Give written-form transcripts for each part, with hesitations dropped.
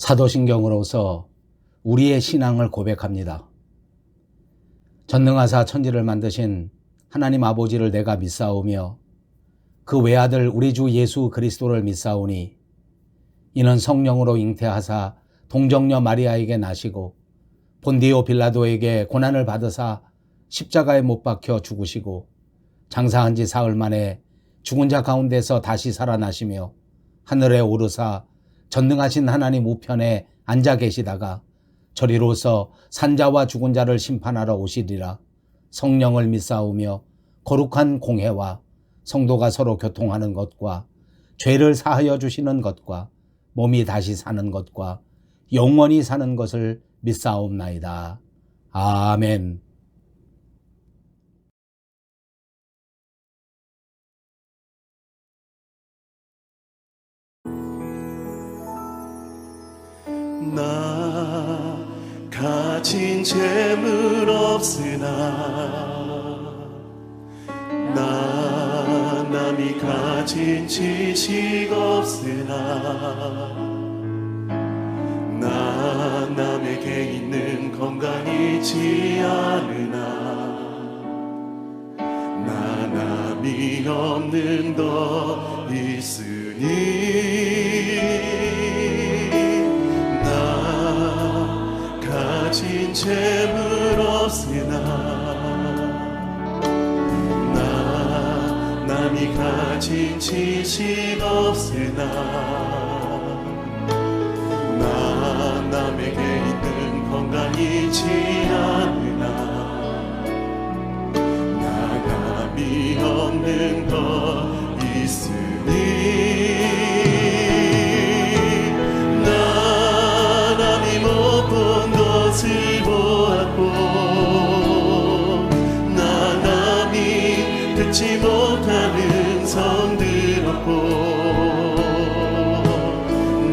사도신경으로서 우리의 신앙을 고백합니다. 전능하사 천지를 만드신 하나님 아버지를 내가 믿사오며 그 외아들 우리 주 예수 그리스도를 믿사오니 이는 성령으로 잉태하사 동정녀 마리아에게 나시고 본디오 빌라도에게 고난을 받으사 십자가에 못 박혀 죽으시고 장사한 지 사흘 만에 죽은 자 가운데서 다시 살아나시며 하늘에 오르사 전능하신 하나님 우편에 앉아 계시다가 저리로서 산자와 죽은 자를 심판하러 오시리라. 성령을 믿사오며 거룩한 공회와 성도가 서로 교통하는 것과 죄를 사하여 주시는 것과 몸이 다시 사는 것과 영원히 사는 것을 믿사옵나이다. 아멘. 나 가진 재물 없으나 나 남이 가진 지식 없으나 나 남에게 있는 건강이지 않으나 나 남이 없는 것 있으니 가진 재물 없으나 나 남이 가진 지식 없으나 나 남에게 있는 건강이지 않으나 나 남이 없는 것 있으니 것을 보았고 나 남이 듣지 못하는 성 들었고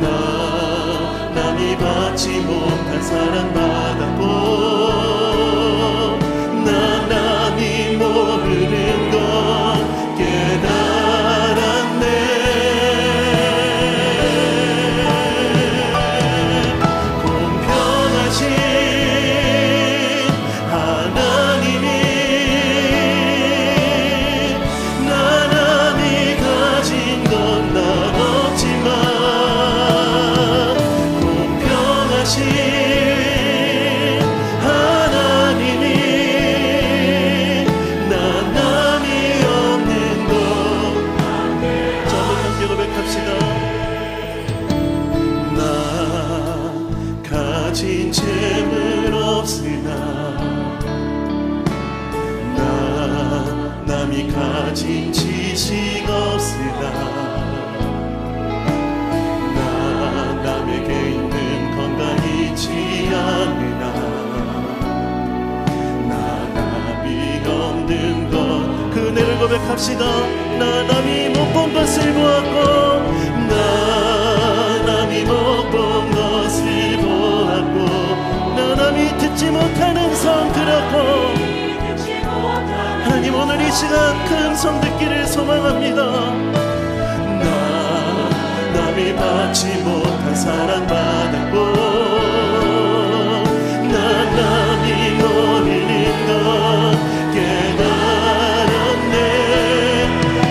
나 남이 받지 못한 사랑 받았고 나 남이 모르는 것 깨달았네. 가진 재물 없으나 나 남이 가진 지식 없으나 나 남에게 있는 건강이지 않으나 나 남이 없는 것 그네를 고백합시다. 나 남이 못 본 것을 보았고 나 남이 못 본 것을 보았고 나 남이 듣지 못하는 성 들었고 하나님 오늘 이 시간 큰 음성 듣기를 소망합니다. 나 남이 받지 못한 사랑 받았고 나 남이 모르는 것 깨달았네.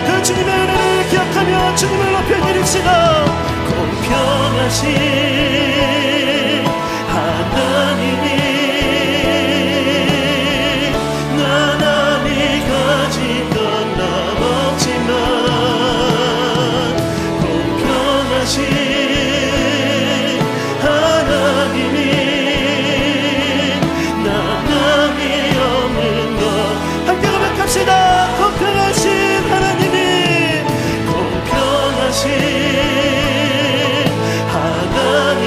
그 주님의 은혜를 기억하며 주님을 높여 드립시다. 공평하신 하나님이 나 남이 가진 건 나 없지만 공평하신 하나님이 나 남이 없는 것 함께 고백합시다. 공평하신 하나님이 공평하신 하나님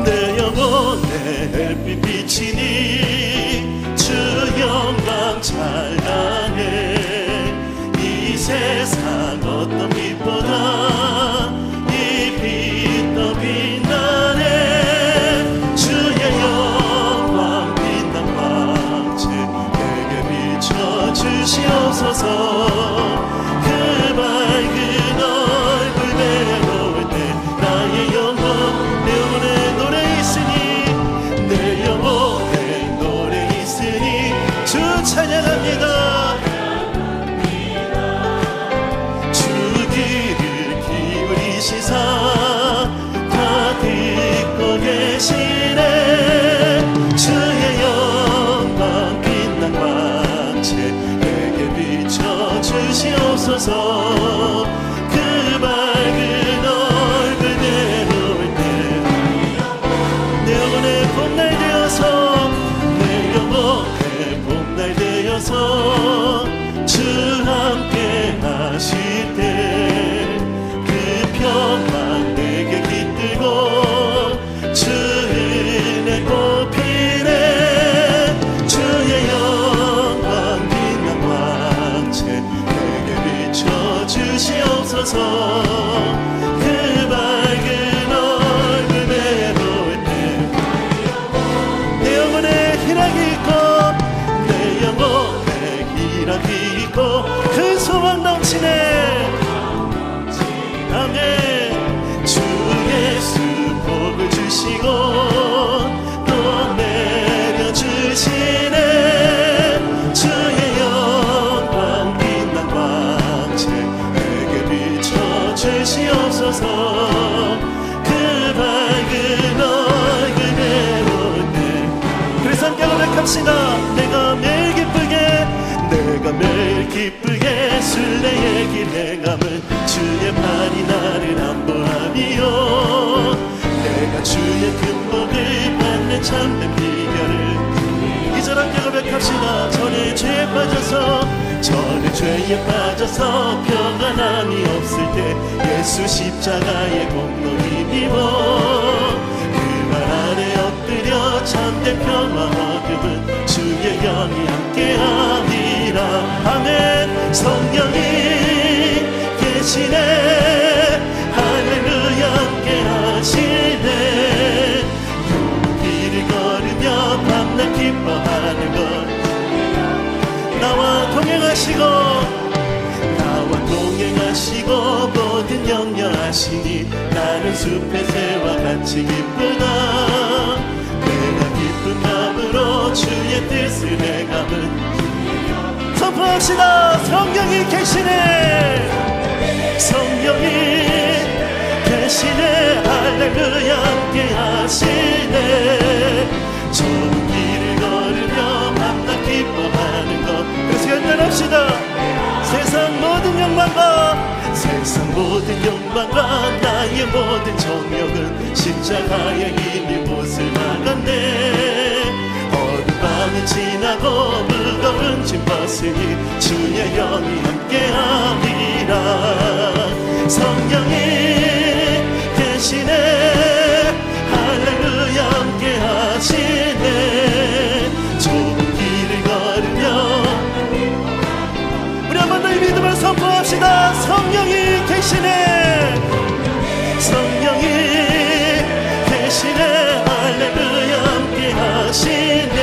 내 영혼의 햇빛 비치니 주 영광 찬양해. 이 세상 어떤 빛보다 이 빛 더 빛나네. 주의 영광 빛난 광채 내게 비춰주시옵소서. 그 밝은 얼굴 배울 때 나의 영혼 내 영혼에 노래 있으니 내 영혼에 노래 있으니 주 찬양합니다. 주 귀를 기울이시사 다 듣고 계시네. 주의 영광 빛난 광채 내게 비춰주시옵소서. 그 밝은 얼굴 배울 때 내 영혼의 봄날 되어서 내 영혼의 봄날 되어서 주 함께 하실 때 그 평강 내게 깃들고 주 은혜 꽃피네. 주의 영광 빛난 광채 내게 비춰주시옵소서. 그 밝은 얼굴 배울 때 내 영혼에 희락이 있고 내 영혼에 희락이 있고 큰 소망 넘치네. 아멘. 주 예수 복을 주시고 또 내려주시네. 주의 영광 빛난 광채 내게 비춰주시옵소서. 그 밝은 얼굴 배울 때 그래서 함께 고백합시다. 내가 매일 기쁘게 순례의 길 행함은 주의 팔이 나를 안보하며 내가 주의 큰 복을 받는 참된 비결을 이절 함께 고백합시다. 전에 죄에 빠져서 평안함이 없을 때 예수 십자가의 공로 힘입어 그 말 안에 엎드려 참된 평화 얻음은 주의 영이 함께하리라. 아멘. 성령이 계시네. 할렐루야 함께하시네. 좁은 길을 걸으며 밤낮 기뻐하는 것 나와 동행하시고 모든 영려하시니 나는 숲의 새와 같이 기쁘다. 내가 기쁜 마음으로 주의 뜻을 행함은 선포합시다. 성령이 계시네. 성령이 계시네. 할렐루야 함께 하시네. 좁은 길을 걸으며 밤낮 기뻐하는 것 그래서 연단합시다. 세상 모든 영광과 나의 모든 정욕은 십자가의 힘이 못을 막았네. 어두운 밤이 지나고 무거운 짐 벗으니 주의 영이 함께하리라. 성령이 계시네. 할렐루야 함께하시네. 좁은 길을 걸으며 우리 한 번 더 이 믿음을 선포합시다. 성령이 계시네. 성령이 계시네. 할렐루야 함께 하시네.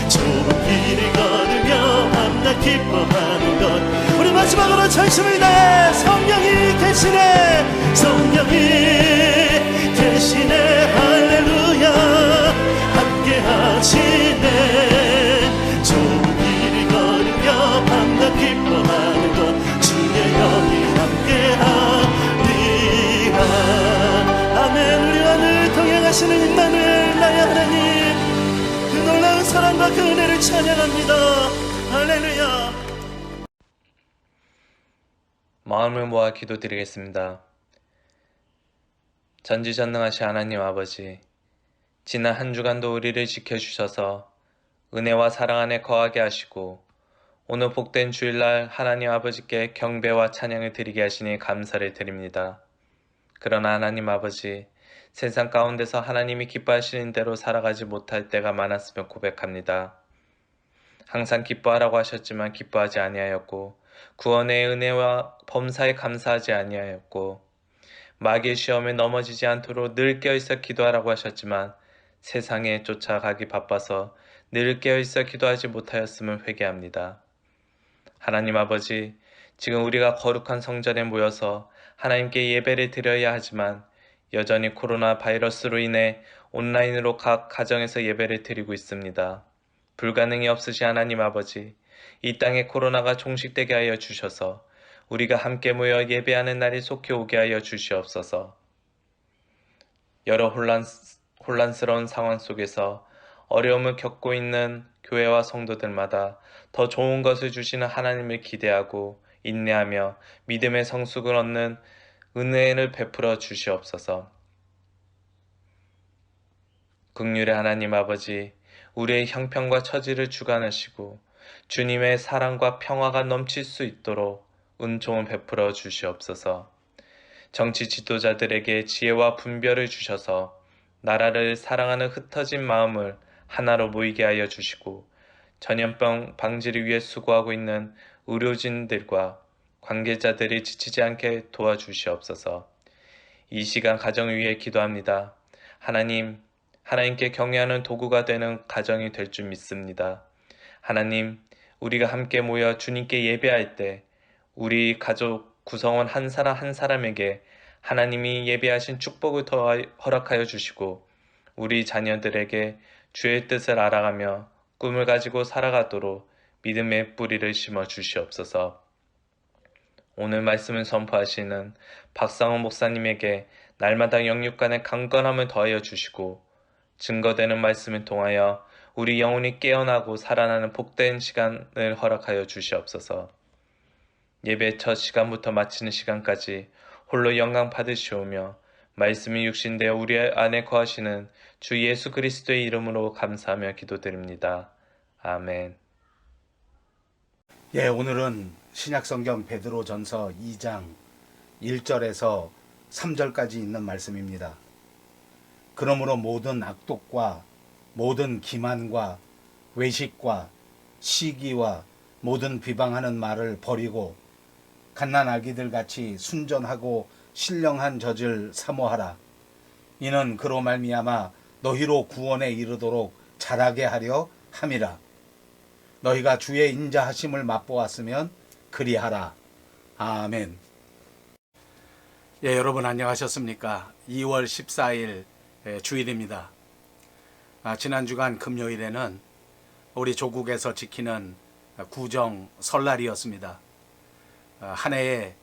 좁은 길을 걸으며 밤낮 기뻐하는 것 우리 마지막으로 전심을 다해 성령이 계시네. 성령이 계시네. 할렐루야 함께 하시네. 좁은 길을 걸으며 밤낮 기뻐하는 것 주의 영이 함께하리라. 아멘. 우리와 늘 동행하시는 임마누엘 나의 하나님 그 놀라운 사랑과 그 은혜를 찬양합니다. 할렐루야. 마음을 모아 기도드리겠습니다. 전지전능하신 하나님 아버지, 지난 한 주간도 우리를 지켜주셔서 은혜와 사랑 안에 거하게 하시고 오늘 복된 주일날 하나님 아버지께 경배와 찬양을 드리게 하시니 감사를 드립니다. 그러나 하나님 아버지, 세상 가운데서 하나님이 기뻐하시는 대로 살아가지 못할 때가 많았으며 고백합니다. 항상 기뻐하라고 하셨지만 기뻐하지 아니하였고, 구원의 은혜와 범사에 감사하지 아니하였고, 마귀의 시험에 넘어지지 않도록 늘 깨어있어 기도하라고 하셨지만 세상에 쫓아가기 바빠서 늘 깨어있어 기도하지 못하였음을 회개합니다. 하나님 아버지, 지금 우리가 거룩한 성전에 모여서 하나님께 예배를 드려야 하지만 여전히 코로나 바이러스로 인해 온라인으로 각 가정에서 예배를 드리고 있습니다. 불가능이 없으시 하나님 아버지, 이 땅에 코로나가 종식되게 하여 주셔서 우리가 함께 모여 예배하는 날이 속히 오게 하여 주시옵소서. 여러 혼란스러운 상황 속에서 어려움을 겪고 있는 교회와 성도들마다 더 좋은 것을 주시는 하나님을 기대하고 인내하며 믿음의 성숙을 얻는 은혜를 베풀어 주시옵소서. 긍휼의 하나님 아버지, 우리의 형편과 처지를 주관하시고 주님의 사랑과 평화가 넘칠 수 있도록 은총을 베풀어 주시옵소서. 정치 지도자들에게 지혜와 분별을 주셔서 나라를 사랑하는 흩어진 마음을 하나로 모이게 하여 주시고 전염병 방지를 위해 수고하고 있는 의료진들과 관계자들이 지치지 않게 도와주시옵소서. 이 시간 가정을 위해 기도합니다. 하나님께 경외하는 도구가 되는 가정이 될 줄 믿습니다. 하나님, 우리가 함께 모여 주님께 예배할 때 우리 가족 구성원 한 사람 한 사람에게 하나님이 예배하신 축복을 더 허락하여 주시고 우리 자녀들에게 주의 뜻을 알아가며 꿈을 가지고 살아가도록 믿음의 뿌리를 심어 주시옵소서. 오늘 말씀을 선포하시는 박상호 목사님에게 날마다 영육간의 강건함을 더하여 주시고 증거되는 말씀을 통하여 우리 영혼이 깨어나고 살아나는 복된 시간을 허락하여 주시옵소서. 예배 첫 시간부터 마치는 시간까지 홀로 영광 받으시오며 말씀이 육신되어 우리 안에 거하시는 주 예수 그리스도의 이름으로 감사하며 기도드립니다. 아멘. 예, 오늘은 신약성경 베드로전서 2장 1절에서 3절까지 있는 말씀입니다. 그러므로 모든 악독과 모든 기만과 외식과 시기와 모든 비방하는 말을 버리고 갓난아기들 같이 순전하고 신령한 젖을 사모하라. 이는 그로 말미암아 너희로 구원에 이르도록 자라게 하려 함이라. 너희가 주의 인자하심을 맛보았으면 그리하라. 아멘. 예, 여러분 안녕하셨습니까? 2월 14일 주일입니다. 지난 주간 금요일에는 우리 조국에서 지키는 구정 설날이었습니다. 한 해의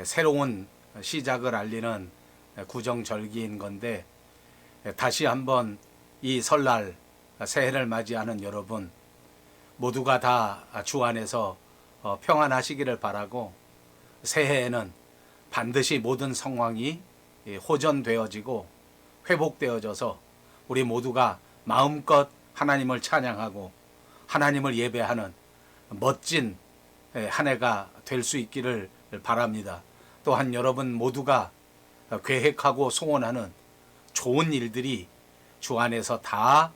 새로운 시작을 알리는 구정절기인 건데 다시 한번 이 설날 새해를 맞이하는 여러분 모두가 다 주 안에서 평안하시기를 바라고 새해에는 반드시 모든 상황이 호전되어지고 회복되어져서 우리 모두가 마음껏 하나님을 찬양하고 하나님을 예배하는 멋진 한 해가 될 수 있기를 바랍니다. 또한 여러분 모두가 계획하고 소원하는 좋은 일들이 주 안에서 다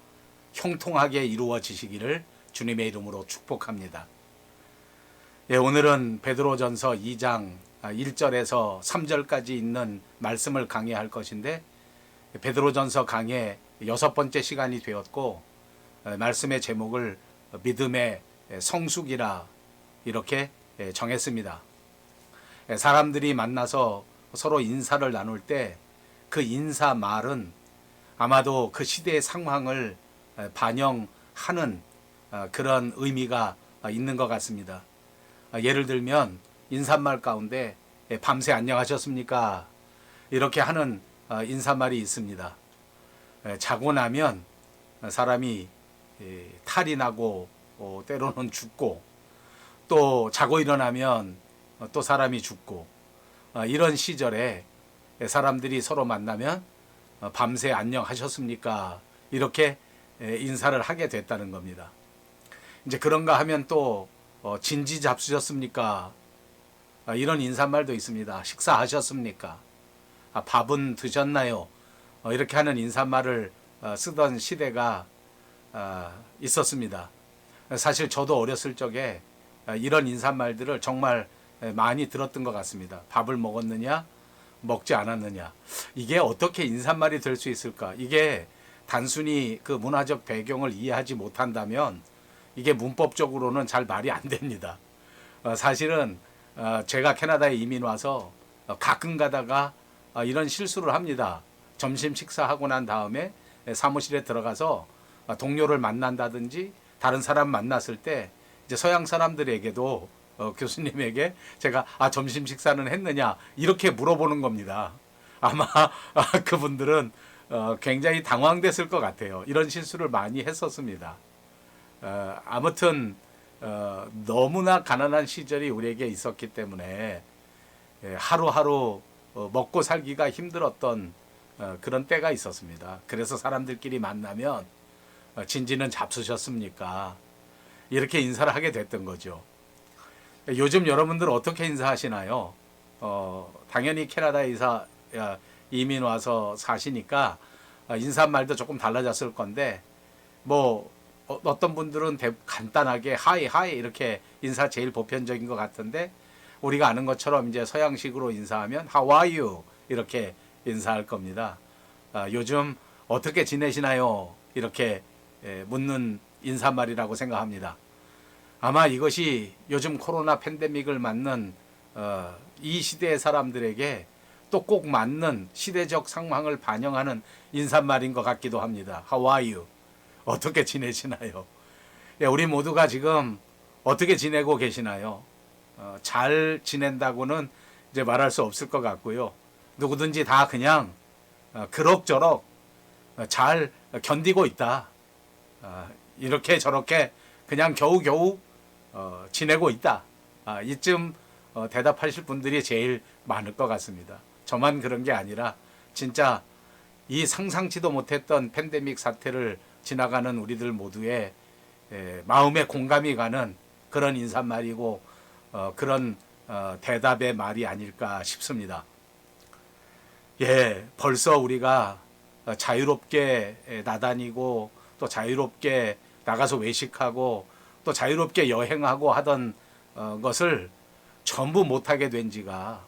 형통하게 이루어지시기를 주님의 이름으로 축복합니다. 예, 오늘은 베드로전서 2장 1절에서 3절까지 있는 말씀을 강해할 것인데 베드로전서 강해 6번째 시간이 되었고 말씀의 제목을 믿음의 성숙이라 이렇게 정했습니다. 사람들이 만나서 서로 인사를 나눌 때 그 인사 말은 아마도 그 시대의 상황을 반영하는 그런 의미가 있는 것 같습니다. 예를 들면 인사말 가운데 밤새 안녕하셨습니까? 이렇게 하는 인사말이 있습니다. 자고 나면 사람이 탈이 나고 때로는 죽고 또 자고 일어나면 또 사람이 죽고 이런 시절에 사람들이 서로 만나면 밤새 안녕하셨습니까? 이렇게 인사를 하게 됐다는 겁니다. 이제 그런가 하면 또 진지 잡수셨습니까? 이런 인사말도 있습니다. 식사하셨습니까? 밥은 드셨나요? 이렇게 하는 인사말을 쓰던 시대가 있었습니다. 사실 저도 어렸을 적에 이런 인사말들을 정말 많이 들었던 것 같습니다. 밥을 먹었느냐, 먹지 않았느냐. 이게 어떻게 인사말이 될 수 있을까? 이게 단순히 그 문화적 배경을 이해하지 못한다면 이게 문법적으로는 잘 말이 안 됩니다. 사실은 제가 캐나다에 이민 와서 가끔 가다가 이런 실수를 합니다. 점심 식사하고 난 다음에 사무실에 들어가서 동료를 만난다든지 다른 사람 만났을 때 이제 서양 사람들에게도 교수님에게 제가 점심 식사는 했느냐 이렇게 물어보는 겁니다. 아마 그분들은 굉장히 당황됐을 것 같아요. 이런 실수를 많이 했었습니다. 아무튼 너무나 가난한 시절이 우리에게 있었기 때문에 하루하루 먹고 살기가 힘들었던 그런 때가 있었습니다. 그래서 사람들끼리 만나면 진지는 잡수셨습니까? 이렇게 인사를 하게 됐던 거죠. 요즘 여러분들 어떻게 인사하시나요? 당연히 캐나다에 이민 와서 사시니까 인사말도 조금 달라졌을 건데 뭐 어떤 분들은 간단하게 하이 하이 이렇게 인사 제일 보편적인 것 같은데 우리가 아는 것처럼 이제 서양식으로 인사하면 How are you? 이렇게 인사할 겁니다. 요즘 어떻게 지내시나요? 이렇게 묻는 인사말이라고 생각합니다. 아마 이것이 요즘 코로나 팬데믹을 맞는 이 시대의 사람들에게 또 꼭 맞는 시대적 상황을 반영하는 인사말인 것 같기도 합니다. How are you? 어떻게 지내시나요? 우리 모두가 지금 어떻게 지내고 계시나요? 잘 지낸다고는 이제 말할 수 없을 것 같고요. 누구든지 다 그냥 그럭저럭 잘 견디고 있다. 이렇게 저렇게 그냥 겨우겨우 지내고 있다. 이쯤 대답하실 분들이 제일 많을 것 같습니다. 저만 그런 게 아니라 진짜 이 상상치도 못했던 팬데믹 사태를 지나가는 우리들 모두의 마음에 공감이 가는 그런 인사말이고 그런 대답의 말이 아닐까 싶습니다. 벌써 우리가 자유롭게 나다니고 또 자유롭게 나가서 외식하고 또 자유롭게 여행하고 하던 것을 전부 못하게 된 지가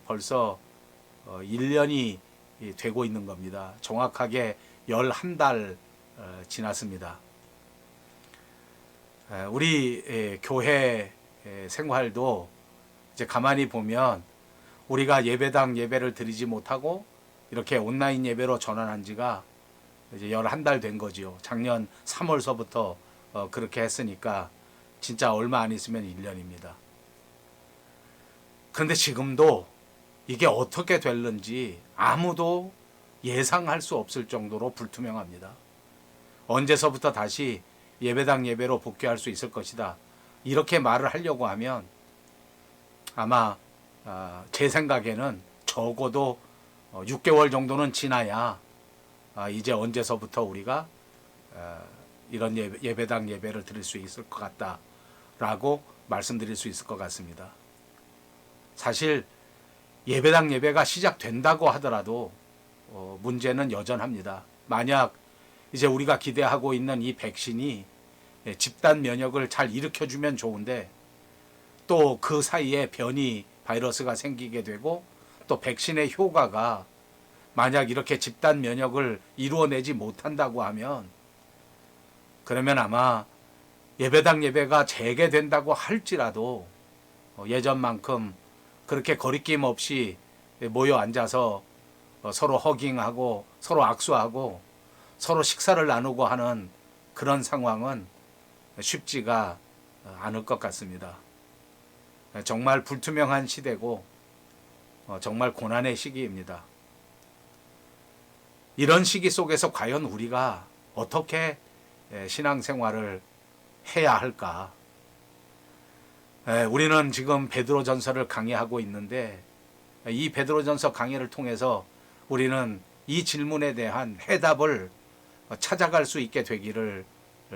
벌써 1년이 되고 있는 겁니다. 정확하게 11달 지났습니다. 우리 교회 생활도 이제 가만히 보면 우리가 예배당 예배를 드리지 못하고 이렇게 온라인 예배로 전환한 지가 이제 11달 된 거지요. 작년 3월서부터 그렇게 했으니까 진짜 얼마 안 있으면 1년입니다. 그런데 지금도 이게 어떻게 될는지 아무도 예상할 수 없을 정도로 불투명합니다. 언제서부터 다시 예배당 예배로 복귀할 수 있을 것이다. 이렇게 말을 하려고 하면 아마 제 생각에는 적어도 6개월 정도는 지나야 이제 언제서부터 우리가 이런 예배당 예배를 드릴 수 있을 것 같다라고 말씀드릴 수 있을 것 같습니다. 사실 예배당 예배가 시작된다고 하더라도 문제는 여전합니다. 만약 이제 우리가 기대하고 있는 이 백신이 집단 면역을 잘 일으켜주면 좋은데 또 그 사이에 변이 바이러스가 생기게 되고 또 백신의 효과가 만약 이렇게 집단 면역을 이루어내지 못한다고 하면 그러면 아마 예배당 예배가 재개된다고 할지라도 예전만큼 그렇게 거리낌 없이 모여 앉아서 서로 허깅하고 서로 악수하고 서로 식사를 나누고 하는 그런 상황은 쉽지가 않을 것 같습니다. 정말 불투명한 시대고 정말 고난의 시기입니다. 이런 시기 속에서 과연 우리가 어떻게 신앙생활을 해야 할까? 우리는 지금 베드로전서를 강의하고 있는데 이 베드로전서 강의를 통해서 우리는 이 질문에 대한 해답을 찾아갈 수 있게 되기를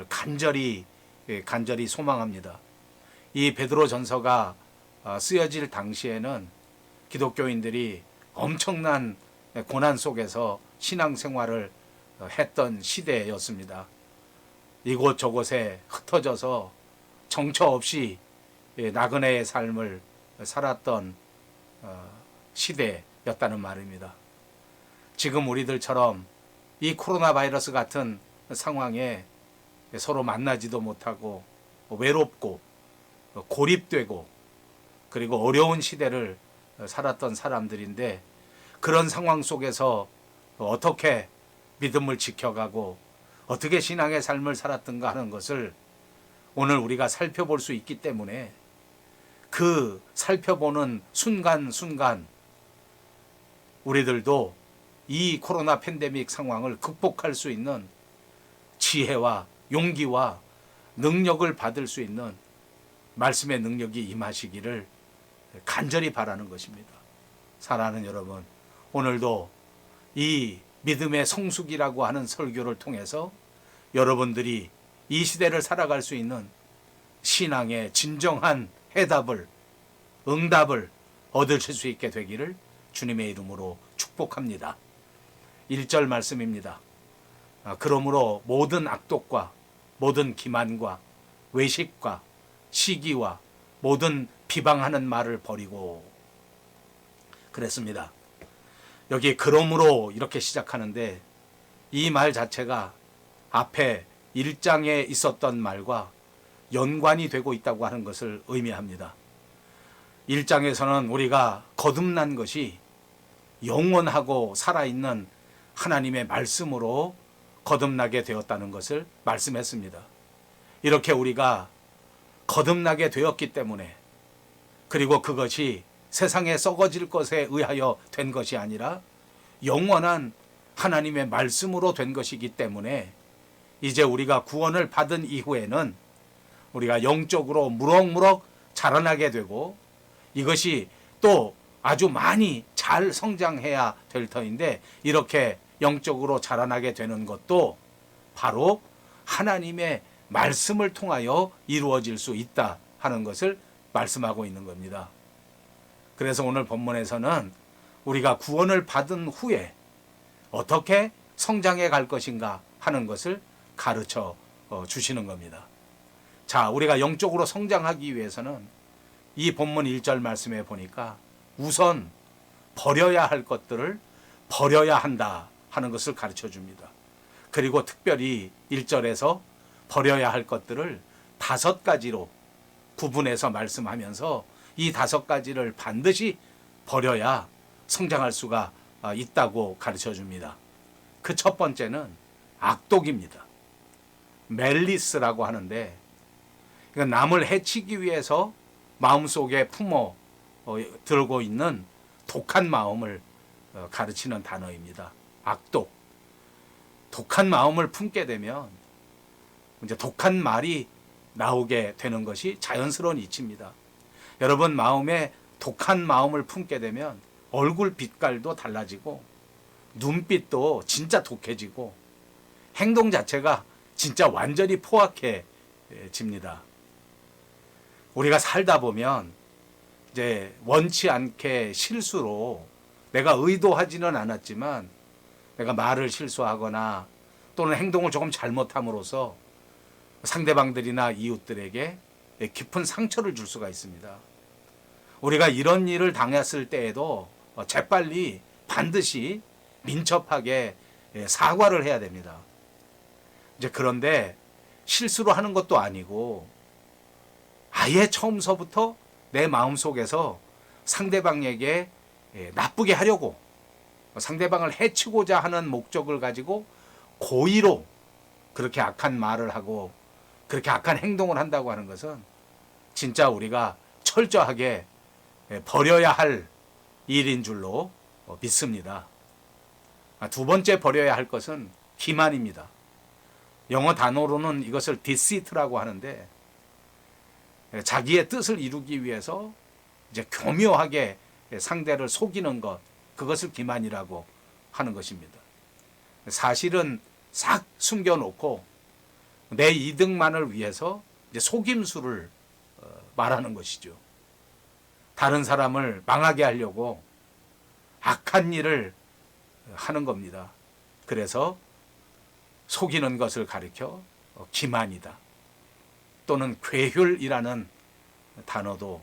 간절히 소망합니다. 이 베드로전서가 쓰여질 당시에는 기독교인들이 엄청난 고난 속에서 신앙생활을 했던 시대였습니다. 이곳저곳에 흩어져서 정처 없이 나그네의 삶을 살았던 시대였다는 말입니다. 지금 우리들처럼 이 코로나 바이러스 같은 상황에 서로 만나지도 못하고 외롭고 고립되고 그리고 어려운 시대를 살았던 사람들인데, 그런 상황 속에서 어떻게 믿음을 지켜가고 어떻게 신앙의 삶을 살았던가 하는 것을 오늘 우리가 살펴볼 수 있기 때문에, 그 살펴보는 순간순간 우리들도 이 코로나 팬데믹 상황을 극복할 수 있는 지혜와 용기와 능력을 받을 수 있는 말씀의 능력이 임하시기를 간절히 바라는 것입니다. 사랑하는 여러분, 오늘도 이 믿음의 성숙이라고 하는 설교를 통해서 여러분들이 이 시대를 살아갈 수 있는 신앙의 진정한 해답을, 응답을 얻으실 수 있게 되기를 주님의 이름으로 축복합니다. 1절 말씀입니다. 그러므로 모든 악독과 모든 기만과 외식과 시기와 모든 비방하는 말을 버리고, 그랬습니다. 여기 그러므로 이렇게 시작하는데, 이 말 자체가 앞에 1장에 있었던 말과 연관이 되고 있다고 하는 것을 의미합니다. 1장에서는 우리가 거듭난 것이 영원하고 살아있는 하나님의 말씀으로 거듭나게 되었다는 것을 말씀했습니다. 이렇게 우리가 거듭나게 되었기 때문에, 그리고 그것이 세상에 썩어질 것에 의하여 된 것이 아니라 영원한 하나님의 말씀으로 된 것이기 때문에, 이제 우리가 구원을 받은 이후에는 우리가 영적으로 무럭무럭 자라나게 되고, 이것이 또 아주 많이 잘 성장해야 될 터인데, 이렇게 영적으로 자라나게 되는 것도 바로 하나님의 말씀을 통하여 이루어질 수 있다 하는 것을 말씀하고 있는 겁니다. 그래서 오늘 본문에서는 우리가 구원을 받은 후에 어떻게 성장해 갈 것인가 하는 것을 가르쳐 주시는 겁니다. 자, 우리가 영적으로 성장하기 위해서는 이 본문 1절 말씀에 보니까 우선 버려야 할 것들을 버려야 한다 하는 것을 가르쳐 줍니다. 그리고 특별히 1절에서 버려야 할 것들을 5가지로 구분해서 말씀하면서 이 5가지를 반드시 버려야 성장할 수가 있다고 가르쳐 줍니다. 그 첫 번째는 악독입니다. 멜리스라고 하는데, 남을 해치기 위해서 마음속에 품어 들고 있는 독한 마음을 가르치는 단어입니다. 악독. 독한 마음을 품게 되면 이제 독한 말이 나오게 되는 것이 자연스러운 이치입니다. 여러분 마음에 독한 마음을 품게 되면 얼굴 빛깔도 달라지고 눈빛도 진짜 독해지고 행동 자체가 진짜 완전히 포악해집니다. 우리가 살다 보면 이제 원치 않게 실수로, 내가 의도하지는 않았지만 내가 말을 실수하거나 또는 행동을 조금 잘못함으로써 상대방들이나 이웃들에게 깊은 상처를 줄 수가 있습니다. 우리가 이런 일을 당했을 때에도 재빨리 반드시 민첩하게 사과를 해야 됩니다. 이제 그런데 실수로 하는 것도 아니고 아예 처음서부터 내 마음속에서 상대방에게 나쁘게 하려고, 상대방을 해치고자 하는 목적을 가지고 고의로 그렇게 악한 말을 하고 그렇게 악한 행동을 한다고 하는 것은 진짜 우리가 철저하게 버려야 할 일인 줄로 믿습니다. 두 번째 버려야 할 것은 기만입니다. 영어 단어로는 이것을 deceit라고 하는데, 자기의 뜻을 이루기 위해서 이제 교묘하게 상대를 속이는 것, 그것을 기만이라고 하는 것입니다. 사실은 싹 숨겨놓고 내 이득만을 위해서 이제 속임수를 말하는 것이죠. 다른 사람을 망하게 하려고 악한 일을 하는 겁니다. 그래서 속이는 것을 가리켜 기만이다. 또는 괴휼이라는 단어도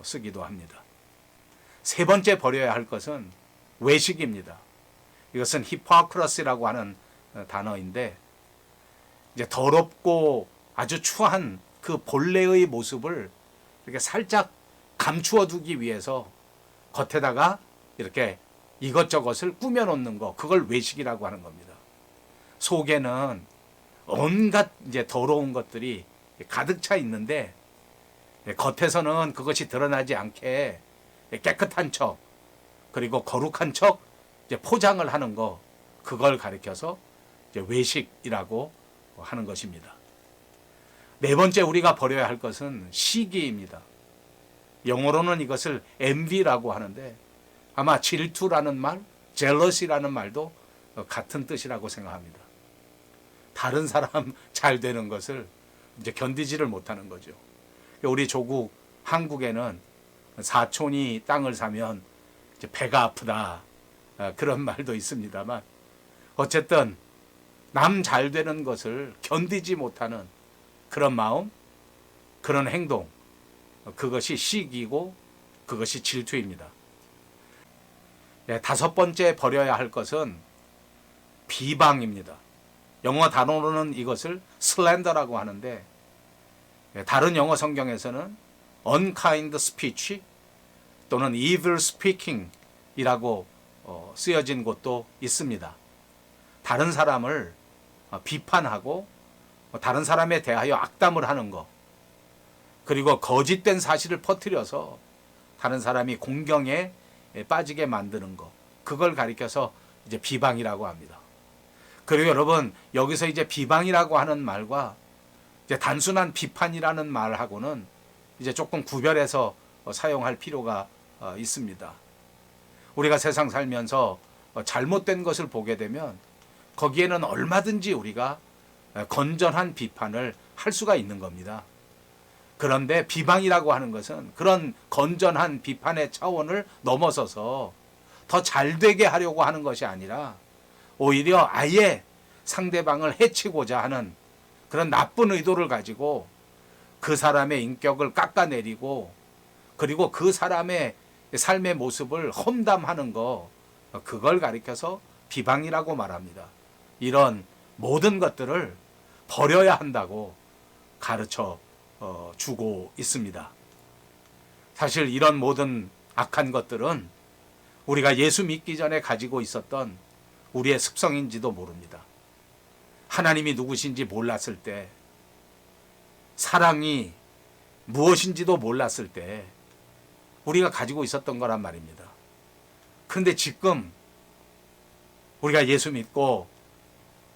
쓰기도 합니다. 세 번째 버려야 할 것은 외식입니다. 이것은 히포크라시라고 하는 단어인데, 이제 더럽고 아주 추한 그 본래의 모습을 이렇게 살짝 감추어 두기 위해서 겉에다가 이렇게 이것저것을 꾸며 놓는 거, 그걸 외식이라고 하는 겁니다. 속에는 온갖 이제 더러운 것들이 가득 차 있는데 겉에서는 그것이 드러나지 않게 깨끗한 척, 그리고 거룩한 척 이제 포장을 하는 거, 그걸 가리켜서 이제 외식이라고 하는 것입니다. 네 번째 우리가 버려야 할 것은 시기입니다. 영어로는 이것을 envy라고 하는데, 아마 질투라는 말, jealousy라는 말도 같은 뜻이라고 생각합니다. 다른 사람 잘 되는 것을 이제 견디지를 못하는 거죠. 우리 조국 한국에는 사촌이 땅을 사면 이제 배가 아프다, 그런 말도 있습니다만, 어쨌든 남 잘 되는 것을 견디지 못하는 그런 마음, 그런 행동, 그것이 시기고 그것이 질투입니다. 다섯 번째 버려야 할 것은 비방입니다. 영어 단어로는 이것을 slander라고 하는데, 다른 영어 성경에서는 unkind speech 또는 evil speaking 이라고 쓰여진 곳도 있습니다. 다른 사람을 비판하고 다른 사람에 대하여 악담을 하는 것, 그리고 거짓된 사실을 퍼뜨려서 다른 사람이 공경에 빠지게 만드는 것, 그걸 가리켜서 이제 비방이라고 합니다. 그리고 여러분, 여기서 이제 비방이라고 하는 말과 이제 단순한 비판이라는 말하고는 이제 조금 구별해서 사용할 필요가 있습니다. 우리가 세상 살면서 잘못된 것을 보게 되면 거기에는 얼마든지 우리가 건전한 비판을 할 수가 있는 겁니다. 그런데 비방이라고 하는 것은 그런 건전한 비판의 차원을 넘어서서 더 잘되게 하려고 하는 것이 아니라 오히려 아예 상대방을 해치고자 하는 그런 나쁜 의도를 가지고 그 사람의 인격을 깎아내리고, 그리고 그 사람의 삶의 모습을 험담하는 거, 그걸 가리켜서 비방이라고 말합니다. 이런 모든 것들을 버려야 한다고 가르쳐 주고 있습니다. 사실 이런 모든 악한 것들은 우리가 예수 믿기 전에 가지고 있었던 우리의 습성인지도 모릅니다. 하나님이 누구신지 몰랐을 때, 사랑이 무엇인지도 몰랐을 때 우리가 가지고 있었던 거란 말입니다. 그런데 지금 우리가 예수 믿고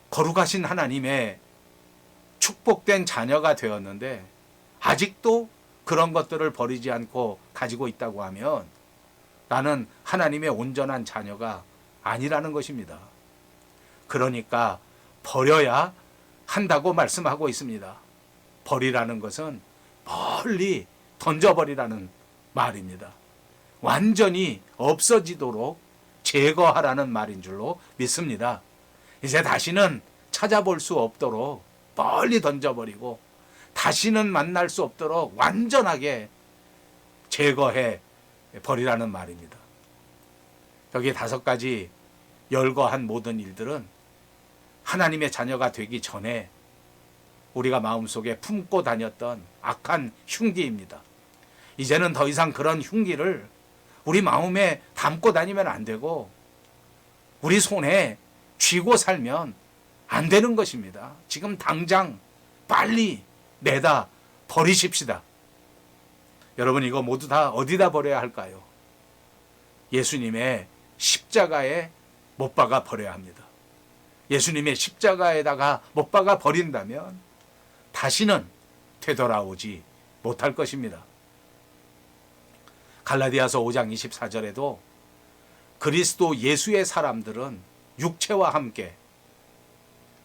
거룩하신 하나님의 축복된 자녀가 되었는데 아직도 그런 것들을 버리지 않고 가지고 있다고 하면 나는 하나님의 온전한 자녀가 아니라는 것입니다. 그러니까 버려야 한다고 말씀하고 있습니다. 버리라는 것은 멀리 던져버리라는 말입니다. 완전히 없어지도록 제거하라는 말인 줄로 믿습니다. 이제 다시는 찾아볼 수 없도록 멀리 던져버리고 다시는 만날 수 없도록 완전하게 제거해 버리라는 말입니다. 여기 5가지 열거한 모든 일들은 하나님의 자녀가 되기 전에 우리가 마음속에 품고 다녔던 악한 흉기입니다. 이제는 더 이상 그런 흉기를 우리 마음에 담고 다니면 안 되고 우리 손에 쥐고 살면 안 되는 것입니다. 지금 당장 빨리 내다 버리십시다. 여러분, 이거 모두 다 어디다 버려야 할까요? 예수님의 십자가에 못 박아 버려야 합니다. 예수님의 십자가에다가 못 박아 버린다면 다시는 되돌아오지 못할 것입니다. 갈라디아서 5장 24절에도 그리스도 예수의 사람들은 육체와 함께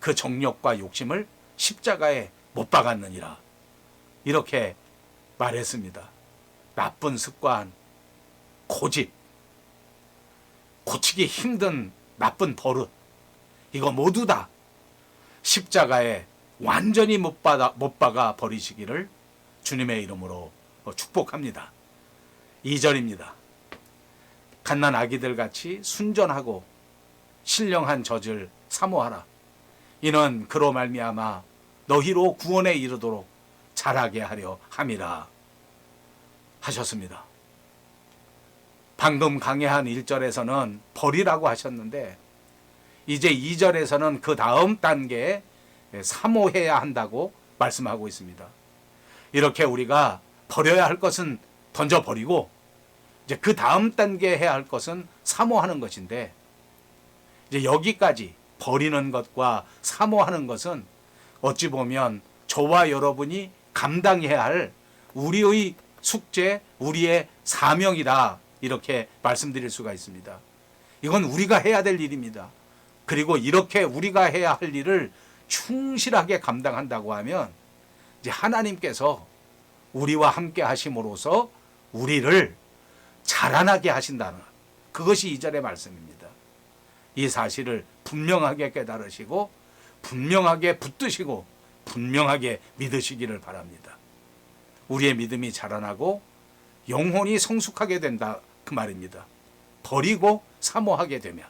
그 정욕과 욕심을 십자가에 못 박았느니라, 이렇게 말했습니다. 나쁜 습관, 고집, 고치기 힘든 나쁜 버릇, 이거 모두 다 십자가에 완전히 못 박아 버리시기를 주님의 이름으로 축복합니다. 2절입니다. 갓난 아기들 같이 순전하고 신령한 젖을 사모하라. 이는 그로 말미암아 너희로 구원에 이르도록 자라게 하려 함이라 하셨습니다. 방금 강해한 1절에서는 버리라고 하셨는데 이제 2절에서는 그 다음 단계에 사모해야 한다고 말씀하고 있습니다. 이렇게 우리가 버려야 할 것은 던져버리고 이제 그 다음 단계에 해야 할 것은 사모하는 것인데, 이제 여기까지 버리는 것과 사모하는 것은 어찌 보면 저와 여러분이 감당해야 할 우리의 숙제, 우리의 사명이다, 이렇게 말씀드릴 수가 있습니다. 이건 우리가 해야 될 일입니다. 그리고 이렇게 우리가 해야 할 일을 충실하게 감당한다고 하면 이제 하나님께서 우리와 함께 하심으로써 우리를 자라나게 하신다는, 그것이 2절의 말씀입니다. 이 사실을 분명하게 깨달으시고 분명하게 붙드시고 분명하게 믿으시기를 바랍니다. 우리의 믿음이 자라나고 영혼이 성숙하게 된다, 그 말입니다. 버리고 사모하게 되면,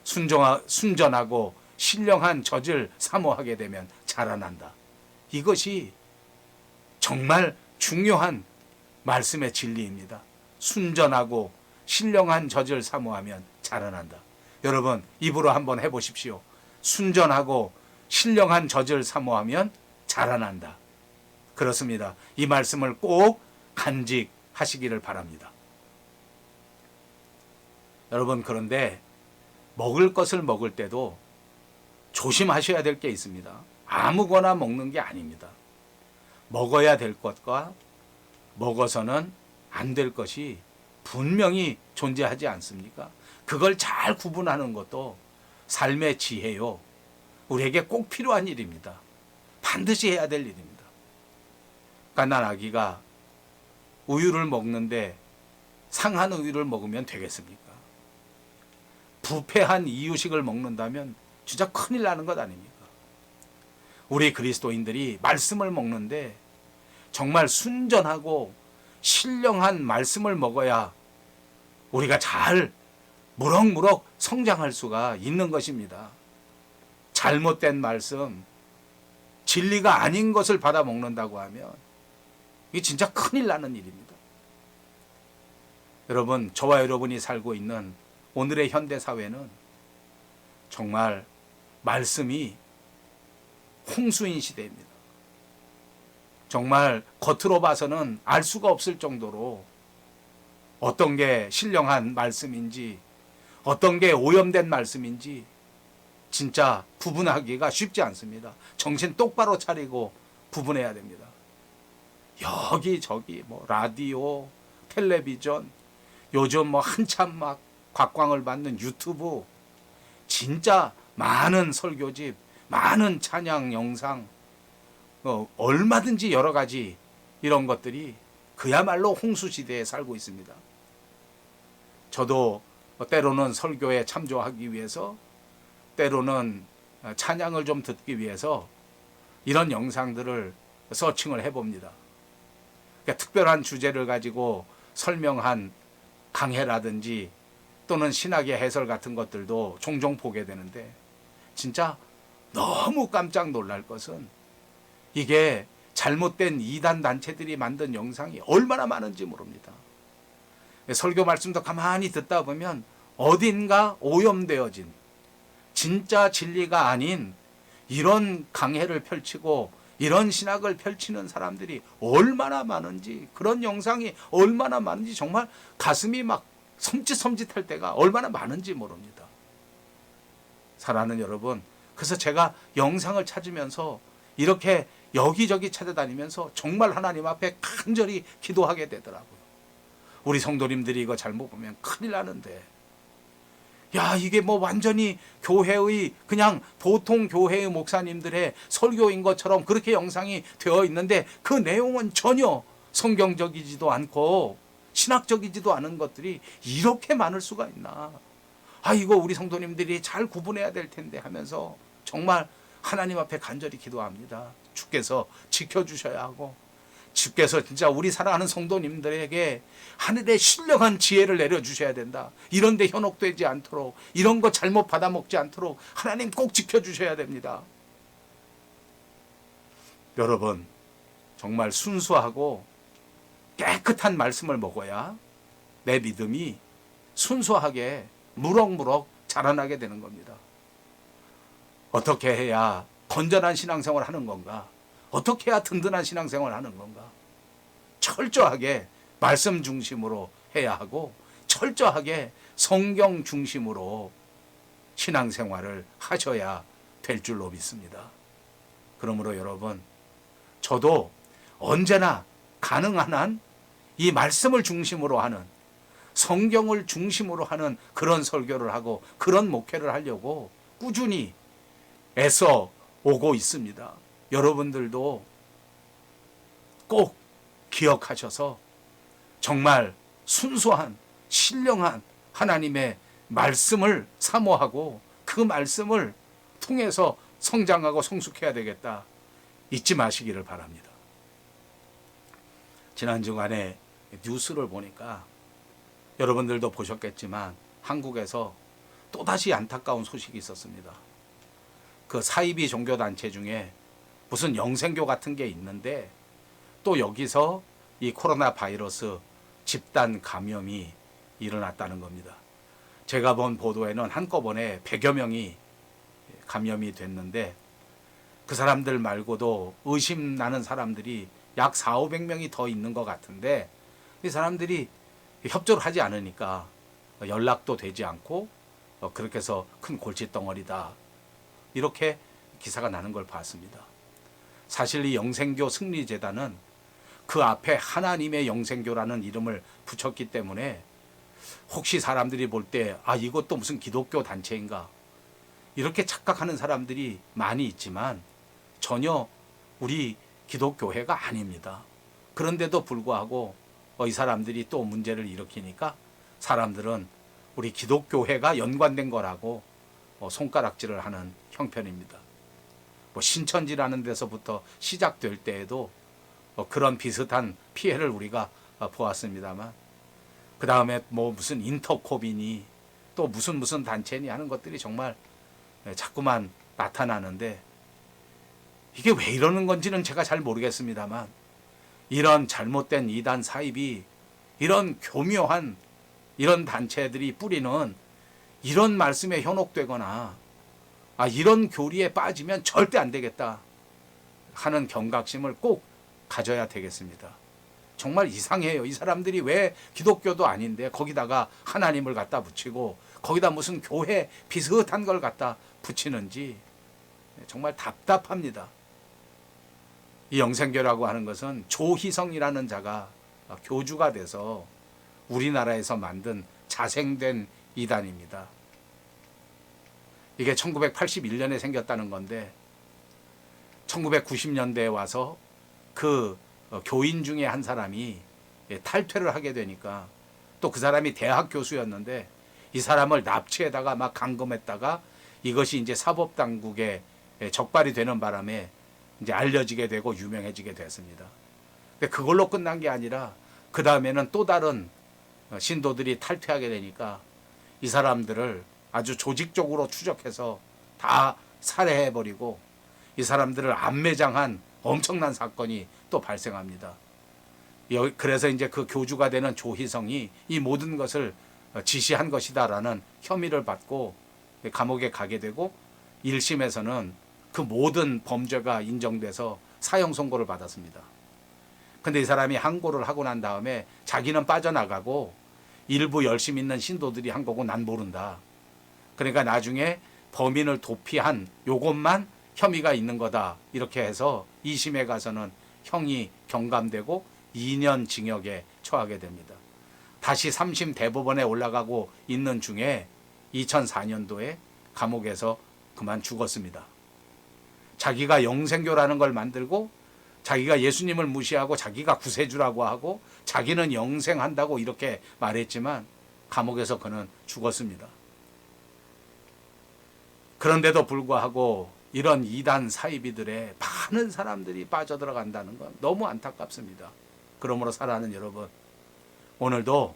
순전하고 신령한 젖을 사모하게 되면 자라난다. 이것이 정말 중요한 말씀의 진리입니다. 순전하고 신령한 젖을 사모하면 자라난다. 여러분, 입으로 한번 해보십시오. 순전하고 신령한 젖을 사모하면 자라난다. 그렇습니다. 이 말씀을 꼭 간직하시기를 바랍니다. 여러분, 그런데 먹을 것을 먹을 때도 조심하셔야 될 게 있습니다. 아무거나 먹는 게 아닙니다. 먹어야 될 것과 먹어서는 안 될 것이 분명히 존재하지 않습니까? 그걸 잘 구분하는 것도 삶의 지혜요, 우리에게 꼭 필요한 일입니다. 반드시 해야 될 일입니다. 갓난 아기가 우유를 먹는데 상한 우유를 먹으면 되겠습니까? 부패한 이유식을 먹는다면 진짜 큰일 나는 것 아닙니까? 우리 그리스도인들이 말씀을 먹는데 정말 순전하고 신령한 말씀을 먹어야 우리가 잘 무럭무럭 성장할 수가 있는 것입니다. 잘못된 말씀, 진리가 아닌 것을 받아 먹는다고 하면 이게 진짜 큰일 나는 일입니다. 여러분, 저와 여러분이 살고 있는 오늘의 현대 사회는 정말 말씀이 홍수인 시대입니다. 정말 겉으로 봐서는 알 수가 없을 정도로 어떤 게 신령한 말씀인지 어떤 게 오염된 말씀인지 진짜 구분하기가 쉽지 않습니다. 정신 똑바로 차리고 구분해야 됩니다. 여기저기 뭐 라디오, 텔레비전, 요즘 뭐 한참 막 곽광을 받는 유튜브, 진짜 많은 설교집, 많은 찬양 영상, 얼마든지 여러 가지 이런 것들이 그야말로 홍수 시대에 살고 있습니다. 저도 때로는 설교에 참조하기 위해서, 때로는 찬양을 좀 듣기 위해서 이런 영상들을 서칭을 해봅니다. 그러니까 특별한 주제를 가지고 설명한 강해라든지 또는 신학의 해설 같은 것들도 종종 보게 되는데, 진짜 너무 깜짝 놀랄 것은 이게 잘못된 이단 단체들이 만든 영상이 얼마나 많은지 모릅니다. 설교 말씀도 가만히 듣다 보면 어딘가 오염되어진 진짜 진리가 아닌 이런 강해를 펼치고 이런 신학을 펼치는 사람들이 얼마나 많은지, 그런 영상이 얼마나 많은지 정말 가슴이 막 섬찟섬찟할 때가 얼마나 많은지 모릅니다. 사랑하는 여러분, 그래서 제가 영상을 찾으면서 이렇게 여기저기 찾아다니면서 정말 하나님 앞에 간절히 기도하게 되더라고요. 우리 성도님들이 이거 잘못 보면 큰일 나는데, 야, 이게 뭐 완전히 교회의 그냥 보통 교회의 목사님들의 설교인 것처럼 그렇게 영상이 되어 있는데 그 내용은 전혀 성경적이지도 않고 신학적이지도 않은 것들이 이렇게 많을 수가 있나. 이거 우리 성도님들이 잘 구분해야 될 텐데 하면서 정말 하나님 앞에 간절히 기도합니다. 주께서 지켜주셔야 하고, 주께서 진짜 우리 사랑하는 성도님들에게 하늘의 신령한 지혜를 내려주셔야 된다. 이런 데 현혹되지 않도록, 이런 거 잘못 받아먹지 않도록 하나님 꼭 지켜주셔야 됩니다. 여러분, 정말 순수하고 깨끗한 말씀을 먹어야 내 믿음이 순수하게 무럭무럭 자라나게 되는 겁니다. 어떻게 해야 건전한 신앙생활을 하는 건가? 어떻게 해야 든든한 신앙생활을 하는 건가? 철저하게 말씀 중심으로 해야 하고, 철저하게 성경 중심으로 신앙생활을 하셔야 될 줄로 믿습니다. 그러므로 여러분, 저도 언제나 가능한 한 이 말씀을 중심으로 하는, 성경을 중심으로 하는 그런 설교를 하고 그런 목회를 하려고 꾸준히 애써 오고 있습니다. 여러분들도 꼭 기억하셔서 정말 순수한 신령한 하나님의 말씀을 사모하고 그 말씀을 통해서 성장하고 성숙해야 되겠다, 잊지 마시기를 바랍니다. 지난 주간에 뉴스를 보니까 여러분들도 보셨겠지만 한국에서 또다시 안타까운 소식이 있었습니다. 그 사이비 종교단체 중에 무슨 영생교 같은 게 있는데, 또 여기서 이 코로나 바이러스 집단 감염이 일어났다는 겁니다. 제가 본 보도에는 한꺼번에 100여 명이 감염이 됐는데, 그 사람들 말고도 의심 나는 사람들이 약 400~500명이 더 있는 것 같은데, 이 사람들이 협조를 하지 않으니까 연락도 되지 않고 그렇게 해서 큰 골칫덩어리다, 이렇게 기사가 나는 걸 봤습니다. 사실 이 영생교 승리재단은 그 앞에 하나님의 영생교라는 이름을 붙였기 때문에 혹시 사람들이 볼 때 이것도 무슨 기독교 단체인가, 이렇게 착각하는 사람들이 많이 있지만 전혀 우리 기독교회가 아닙니다. 그런데도 불구하고 이 사람들이 또 문제를 일으키니까 사람들은 우리 기독교회가 연관된 거라고 손가락질을 하는 형편입니다. 신천지라는 데서부터 시작될 때에도 그런 비슷한 피해를 우리가 보았습니다만, 그 다음에 무슨 인터코비니 또 무슨 단체니 하는 것들이 정말 자꾸만 나타나는데, 이게 왜 이러는 건지는 제가 잘 모르겠습니다만, 이런 잘못된 이단 사입이, 이런 교묘한 이런 단체들이 뿌리는 이런 말씀에 현혹되거나 이런 교리에 빠지면 절대 안 되겠다 하는 경각심을 꼭 가져야 되겠습니다. 정말 이상해요. 이 사람들이 왜 기독교도 아닌데 거기다가 하나님을 갖다 붙이고 거기다 무슨 교회 비슷한 걸 갖다 붙이는지 정말 답답합니다. 이 영생교라고 하는 것은 조희성이라는 자가 교주가 돼서 우리나라에서 만든 자생된 이단입니다. 이게 1981년에 생겼다는 건데 1990년대에 와서 그 교인 중에 한 사람이 탈퇴를 하게 되니까, 또 그 사람이 대학 교수였는데 이 사람을 납치에다가 막 감금했다가 이것이 이제 사법당국에 적발이 되는 바람에 이제 알려지게 되고 유명해지게 됐습니다. 근데 그걸로 끝난 게 아니라 그 다음에는 또 다른 신도들이 탈퇴하게 되니까 이 사람들을 아주 조직적으로 추적해서 다 살해해버리고 이 사람들을 암매장한 엄청난 사건이 또 발생합니다. 그래서 이제 그 교주가 되는 조희성이 이 모든 것을 지시한 것이다라는 혐의를 받고 감옥에 가게 되고, 1심에서는 그 모든 범죄가 인정돼서 사형 선고를 받았습니다. 근데 이 사람이 항고를 하고 난 다음에 자기는 빠져나가고 일부 열심 있는 신도들이 한 거고 난 모른다. 그러니까 나중에 범인을 도피한 요것만 혐의가 있는 거다, 이렇게 해서 2심에 가서는 형이 경감되고 2년 징역에 처하게 됩니다. 다시 3심 대법원에 올라가고 있는 중에 2004년도에 감옥에서 그만 죽었습니다. 자기가 영생교라는 걸 만들고 자기가 예수님을 무시하고 자기가 구세주라고 하고 자기는 영생한다고 이렇게 말했지만 감옥에서 그는 죽었습니다. 그런데도 불구하고 이런 이단 사이비들의 많은 사람들이 빠져들어간다는 건 너무 안타깝습니다. 그러므로 사랑하는 여러분, 오늘도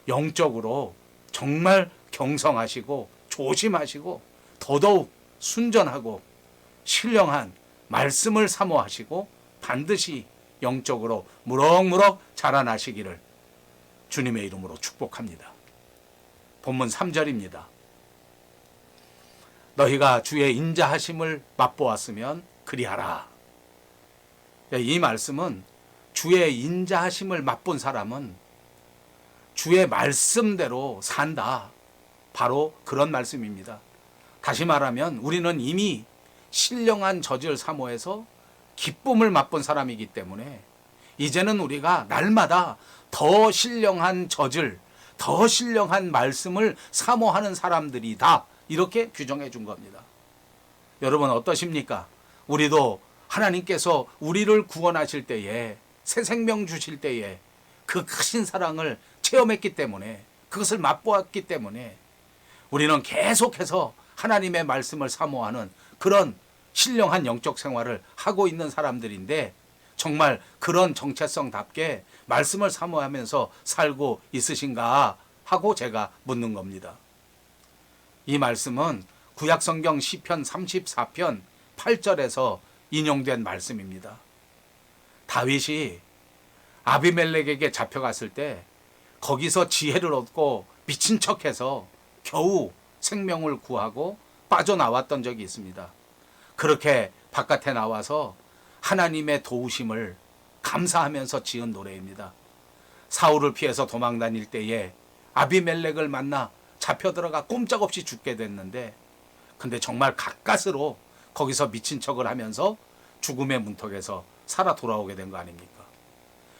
영적으로 정말 경성하시고 조심하시고 더더욱 순전하고 신령한 말씀을 사모하시고 반드시 영적으로 무럭무럭 자라나시기를 주님의 이름으로 축복합니다. 본문 3절입니다. 너희가 주의 인자하심을 맛보았으면 그리하라. 이 말씀은 주의 인자하심을 맛본 사람은 주의 말씀대로 산다. 바로 그런 말씀입니다. 다시 말하면 우리는 이미 신령한 젖을 사모해서 기쁨을 맛본 사람이기 때문에 이제는 우리가 날마다 더 신령한 젖을, 더 신령한 말씀을 사모하는 사람들이다. 이렇게 규정해 준 겁니다. 여러분 어떠십니까? 우리도 하나님께서 우리를 구원하실 때에, 새 생명 주실 때에 그 크신 사랑을 체험했기 때문에, 그것을 맛보았기 때문에 우리는 계속해서 하나님의 말씀을 사모하는 그런 신령한 영적 생활을 하고 있는 사람들인데, 정말 그런 정체성답게 말씀을 사모하면서 살고 있으신가 하고 제가 묻는 겁니다. 이 말씀은 구약성경 시편 34편 8절에서 인용된 말씀입니다. 다윗이 아비멜렉에게 잡혀갔을 때 거기서 지혜를 얻고 미친 척해서 겨우 생명을 구하고 빠져나왔던 적이 있습니다. 그렇게 바깥에 나와서 하나님의 도우심을 감사하면서 지은 노래입니다. 사울을 피해서 도망 다닐 때에 아비멜렉을 만나 잡혀 들어가 꼼짝없이 죽게 됐는데, 근데 정말 가까스로 거기서 미친 척을 하면서 죽음의 문턱에서 살아 돌아오게 된 거 아닙니까?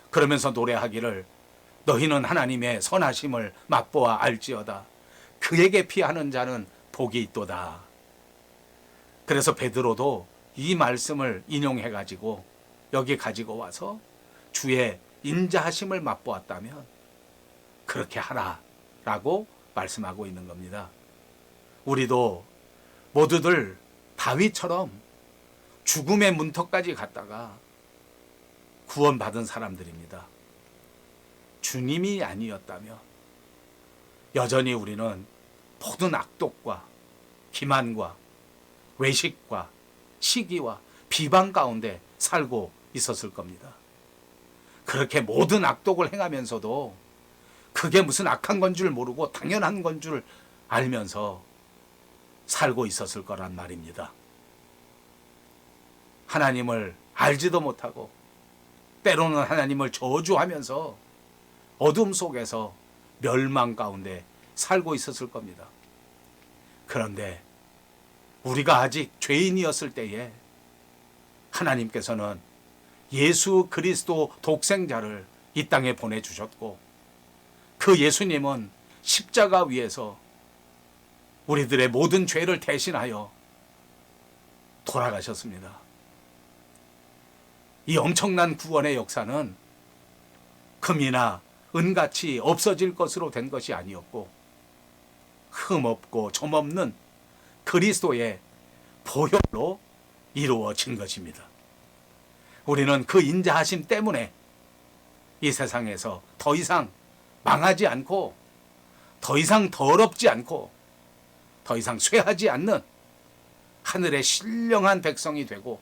그러면서 노래하기를 너희는 하나님의 선하심을 맛보아 알지어다. 그에게 피하는 자는 복이 있도다. 그래서 베드로도 이 말씀을 인용해가지고 여기 가지고 와서 주의 인자하심을 맛보았다면 그렇게 하라라고 말씀하고 있는 겁니다. 우리도 모두들 다윗처럼 죽음의 문턱까지 갔다가 구원받은 사람들입니다. 주님이 아니었다면 여전히 우리는 모든 악독과 기만과 외식과 시기와 비방 가운데 살고 있었을 겁니다. 그렇게 모든 악독을 행하면서도 그게 무슨 악한 건 줄 모르고 당연한 건 줄 알면서 살고 있었을 거란 말입니다. 하나님을 알지도 못하고 때로는 하나님을 저주하면서 어둠 속에서 멸망 가운데 살고 있었을 겁니다. 그런데 우리가 아직 죄인이었을 때에 하나님께서는 예수 그리스도 독생자를 이 땅에 보내주셨고, 그 예수님은 십자가 위에서 우리들의 모든 죄를 대신하여 돌아가셨습니다. 이 엄청난 구원의 역사는 금이나 은같이 없어질 것으로 된 것이 아니었고, 흠없고 점없는 그리스도의 보혈로 이루어진 것입니다. 우리는 그 인자하심 때문에 이 세상에서 더 이상 망하지 않고, 더 이상 더럽지 않고, 더 이상 쇠하지 않는 하늘의 신령한 백성이 되고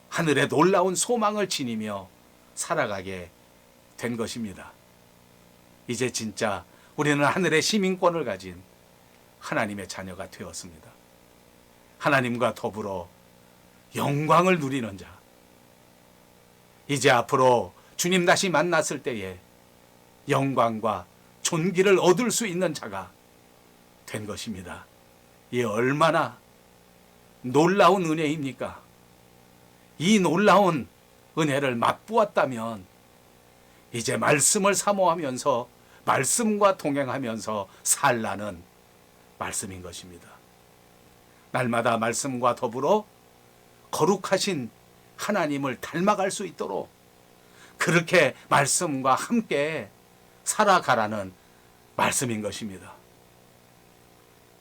하늘의 놀라운 소망을 지니며 살아가게 된 것입니다. 이제 진짜 우리는 하늘의 시민권을 가진 하나님의 자녀가 되었습니다. 하나님과 더불어 영광을 누리는 자, 이제 앞으로 주님 다시 만났을 때에 영광과 존귀를 얻을 수 있는 자가 된 것입니다. 이 얼마나 놀라운 은혜입니까? 이 놀라운 은혜를 맛보았다면 이제 말씀을 사모하면서 말씀과 동행하면서 살라는 말씀인 것입니다. 날마다 말씀과 더불어 거룩하신 하나님을 닮아갈 수 있도록 그렇게 말씀과 함께 살아가라는 말씀인 것입니다.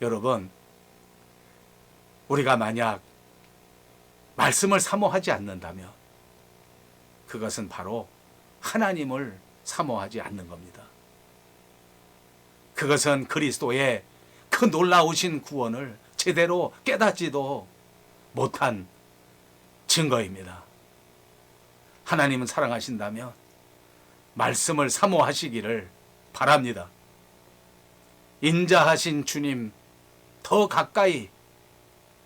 여러분, 우리가 만약 말씀을 사모하지 않는다면 그것은 바로 하나님을 사모하지 않는 겁니다. 그것은 그리스도의 그 놀라우신 구원을 제대로 깨닫지도 못한 증거입니다. 하나님은 사랑하신다면 말씀을 사모하시기를 바랍니다. 인자하신 주님 더 가까이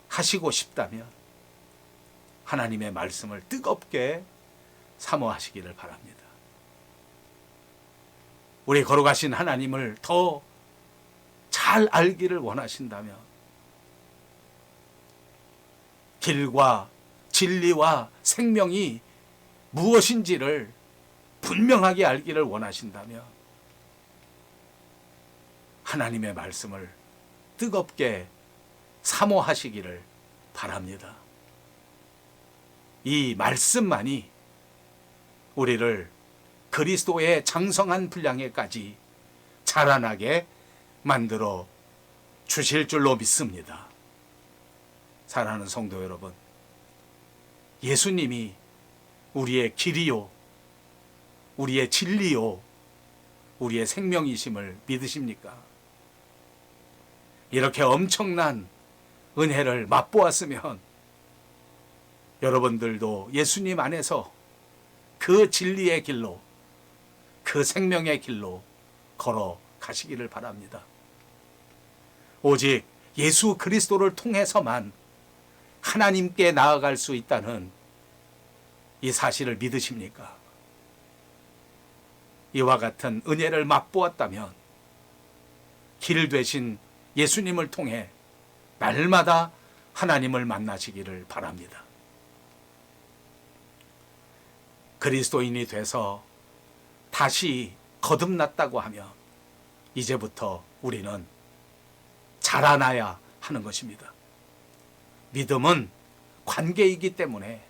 하시고 싶다면 하나님의 말씀을 뜨겁게 사모하시기를 바랍니다. 우리 걸어가신 하나님을 더 잘 알기를 원하신다면 길과 진리와 생명이 무엇인지를 분명하게 알기를 원하신다면 하나님의 말씀을 뜨겁게 사모하시기를 바랍니다. 이 말씀만이 우리를 그리스도의 장성한 분량에까지 자라나게 만들어 주실 줄로 믿습니다. 사랑하는 성도 여러분, 예수님이 우리의 길이요, 우리의 진리요, 우리의 생명이심을 믿으십니까? 이렇게 엄청난 은혜를 맛보았으면 여러분들도 예수님 안에서 그 진리의 길로, 그 생명의 길로 걸어 가시기를 바랍니다. 오직 예수 그리스도를 통해서만 하나님께 나아갈 수 있다는 이 사실을 믿으십니까? 이와 같은 은혜를 맛보았다면 길 되신 예수님을 통해 날마다 하나님을 만나시기를 바랍니다. 그리스도인이 돼서 다시 거듭났다고 하면 이제부터 우리는 자라나야 하는 것입니다. 믿음은 관계이기 때문에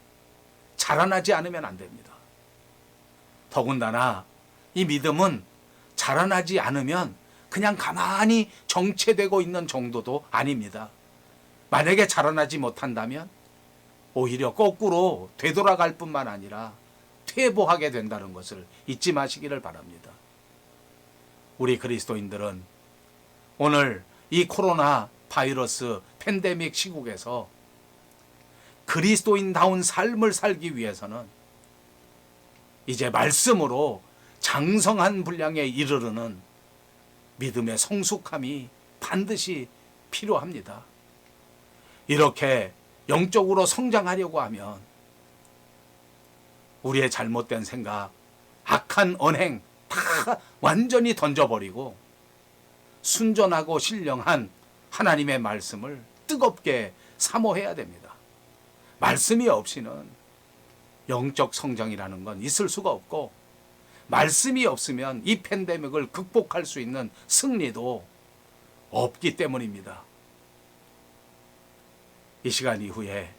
자라나지 않으면 안 됩니다. 더군다나 이 믿음은 자라나지 않으면 그냥 가만히 정체되고 있는 정도도 아닙니다. 만약에 자라나지 못한다면 오히려 거꾸로 되돌아갈 뿐만 아니라 퇴보하게 된다는 것을 잊지 마시기를 바랍니다. 우리 그리스도인들은 오늘 이 코로나 바이러스 팬데믹 시국에서 그리스도인다운 삶을 살기 위해서는 이제 말씀으로 장성한 분량에 이르르는 믿음의 성숙함이 반드시 필요합니다. 이렇게 영적으로 성장하려고 하면 우리의 잘못된 생각, 악한 언행 다 완전히 던져버리고 순전하고 신령한 하나님의 말씀을 뜨겁게 사모해야 됩니다. 말씀이 없이는 영적 성장이라는 건 있을 수가 없고, 말씀이 없으면 이 팬데믹을 극복할 수 있는 승리도 없기 때문입니다. 이 시간 이후에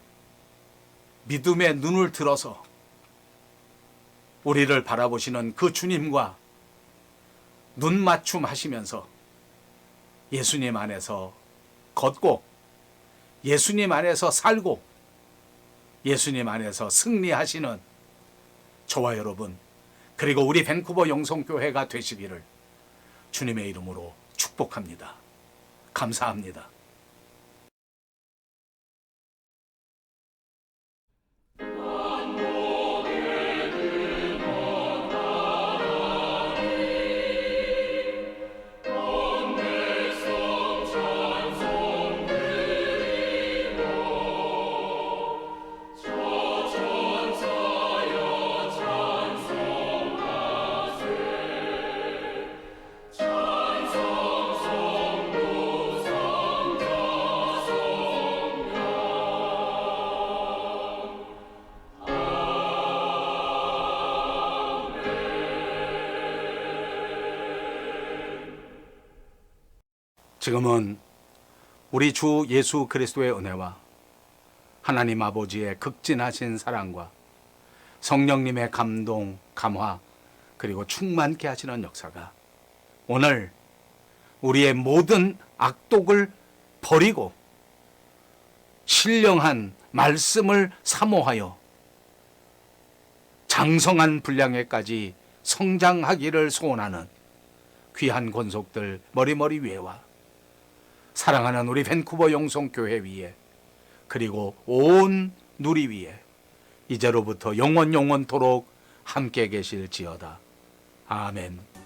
믿음의 눈을 들어서 우리를 바라보시는 그 주님과 눈 맞춤 하시면서 예수님 안에서 걷고 예수님 안에서 살고 예수님 안에서 승리하시는 저와 여러분, 그리고 우리 밴쿠버 영성교회가 되시기를 주님의 이름으로 축복합니다. 감사합니다. 지금은 우리 주 예수 그리스도의 은혜와 하나님 아버지의 극진하신 사랑과 성령님의 감동, 감화, 그리고 충만케 하시는 역사가 오늘 우리의 모든 악독을 버리고 신령한 말씀을 사모하여 장성한 분량에까지 성장하기를 소원하는 귀한 권속들 머리머리 위에와 사랑하는 우리 밴쿠버 영성교회 위에 그리고 온 누리 위에 이제로부터 영원토록 함께 계실지어다. 아멘.